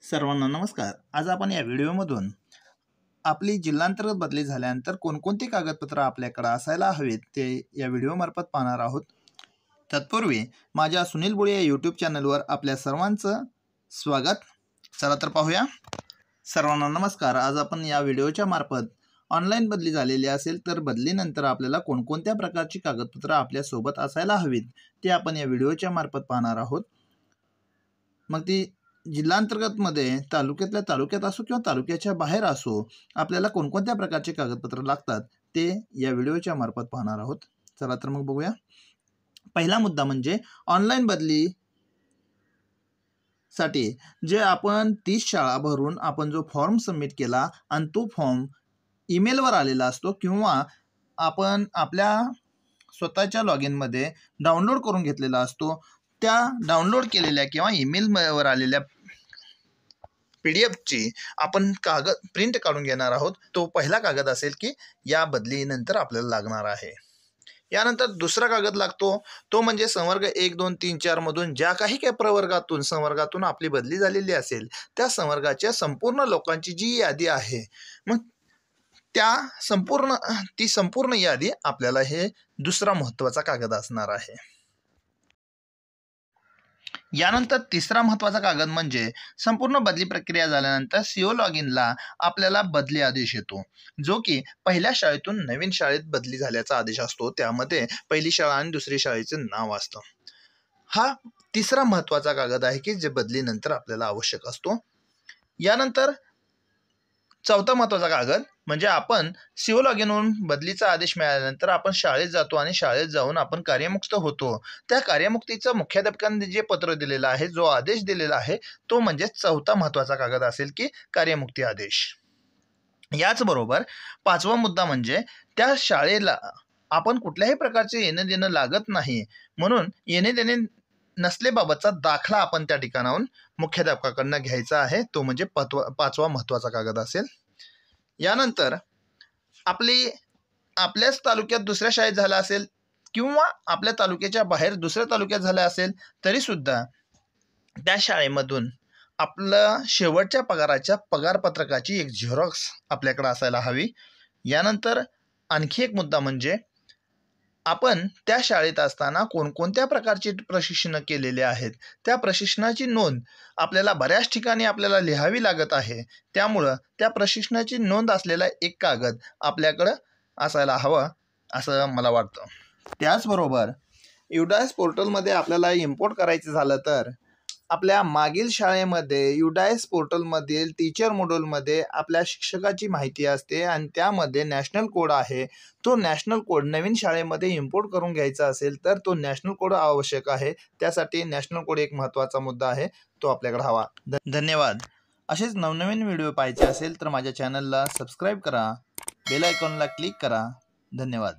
सर्वांना नमस्कार। आज आपण या व्हिडिओमधून आपली जिल्हांतर्गत बदली झाल्यानंतर कोणकोणती कागदपत्र आपल्याकडे असायला हवीत ते या व्हिडिओमार्फत पाहणार आहोत। तत्पूर्वी माझ्या सुनील बुळे या यूट्यूब चॅनलवर आपल्या सर्वांचं स्वागत। चला तर पाहूया। सर्वांना नमस्कार। आज आपण या व्हिडिओच्या मार्फत ऑनलाईन बदली झालेली असेल तर बदलीनंतर आपल्याला कोणकोणत्या प्रकारची कागदपत्र आपल्या सोबत असायला हवीत ते आपण या व्हिडिओच्या मार्फत पाहणार आहोत। मग ती जिल्हांतर्गत मध्ये तालुक्यातल्या तालुक्यात असो किंवा तालुक्याच्या बाहेर असो आपल्याला कोणकोणत्या प्रकारचे कागदपत्र लागतात ते या व्हिडिओच्या मार्फत पाहणार आहोत। चला तर मग बघूया। पहिला मुद्दा म्हणजे ऑनलाईन बदली साठी जे आपण 30 शाळा भरून आपण जो फॉर्म सबमिट केला आणि तो फॉर्म ईमेलवर आलेला असतो किंवा आपण आपल्या स्वतःच्या लॉगिन मध्ये डाउनलोड करून घेतलेला असतो, त्या डाउनलोड केलेल्या किंवा ईमेलवर आलेल्या PDF ची आपण कागद प्रिंट काढून घेणार आहोत। तो पहिला कागद असेल की या बदलीनंतर आपल्याला लागणार आहे। यानंतर दुसरा कागद लागतो तो म्हणजे संवर्ग 1 2 3 4 मधून ज्या काही प्रवर्गातून संवर्गातून आपली बदली झालेली असेल त्या संवर्गाच्या संपूर्ण लोकांची जी यादी आहे, मग त्या संपूर्ण यादी आपल्याला हे दुसरा महत्त्वाचा कागद असणार आहे। यानंतर तिसरा महत्त्वाचा कागद म्हणजे संपूर्ण बदली प्रक्रिया झाल्यानंतर CO लॉगिनला आपल्याला बदली आदेश येतो, जो की पहिल्या शाळेतून नवीन शाळेत बदली झाल्याचा आदेश असतो। त्यामध्ये पहिली शाळा आणि दुसरी शाळेचे नाव असतं। हा तिसरा महत्त्वाचा कागद आहे की जे बदलीनंतर आपल्याला आवश्यक असतो। यानंतर चौथा महत्त्वाचा कागद म्हणजे आपण CO लॉगिनवरून बदलीचा आदेश मिळाल्यानंतर आपण शाळेत जातो आणि शाळेत जाऊन आपण कार्यमुक्त होतो। त्या कार्यमुक्तीचं मुख्याध्यापकांनी जे पत्र दिलेलं आहे, जो आदेश दिलेला आहे, तो म्हणजे चौथा महत्त्वाचा कागद असेल की कार्यमुक्ती आदेश। याचबरोबर पाचवा मुद्दा म्हणजे त्या शाळेला आपण कुठल्याही प्रकारचे येणे देणं लागत नाही, म्हणून येणे देणे नसलेबाबतचा दाखला आपण त्या ठिकाणाहून मुख्याध्यापकाकडनं घ्यायचा आहे, तो म्हणजे पाचवा महत्त्वाचा कागद असेल। यानंतर आपल्याच तालुक्यात दुसऱ्या शाळेत झाला असेल किंवा आपल्या तालुक्याच्या बाहेर दुसऱ्या तालुक्यात झाला असेल तरी सुद्धा त्या शाळेमधून आपलं शेवटच्या पगाराच्या पगारपत्रकाची एक झेरॉक्स आपल्याकडे असायला हवी। यानंतर आणखी एक मुद्दा म्हणजे आपण त्या शाळेत असताना कोणकोणत्या प्रकारचे प्रशिक्षण केलेले आहेत त्या प्रशिक्षणाची नोंद आपल्याला बऱ्याच ठिकाणी आपल्याला लिहावी लागत आहे, त्यामुळं त्या प्रशिक्षणाची नोंद असलेला एक कागद आपल्याकडं असायला हवा असं मला वाटतं। त्याचबरोबर UDAIS पोर्टलमध्ये आपल्याला इम्पोर्ट करायचं झालं तर आपल्या मागील शाळेमध्ये UDAIS पोर्टलमधील टीचर मॉड्यूलमध्ये आपल्या शिक्षकाची माहिती असते आणि त्यामध्ये नॅशनल कोड आहे। तो नॅशनल कोड नवीन शाळेमध्ये इम्पोर्ट करून घ्यायचा असेल तर तो नॅशनल कोड आवश्यक आहे। त्यासाठी नॅशनल कोड एक महत्त्वाचा मुद्दा आहे, तो आपल्याकडे हवा। धन्यवाद। असेच नवनवीन व्हिडिओ पाहायचे असेल तर माझ्या चॅनलला सबस्क्राईब करा, बेल आयकॉनला क्लिक करा। धन्यवाद।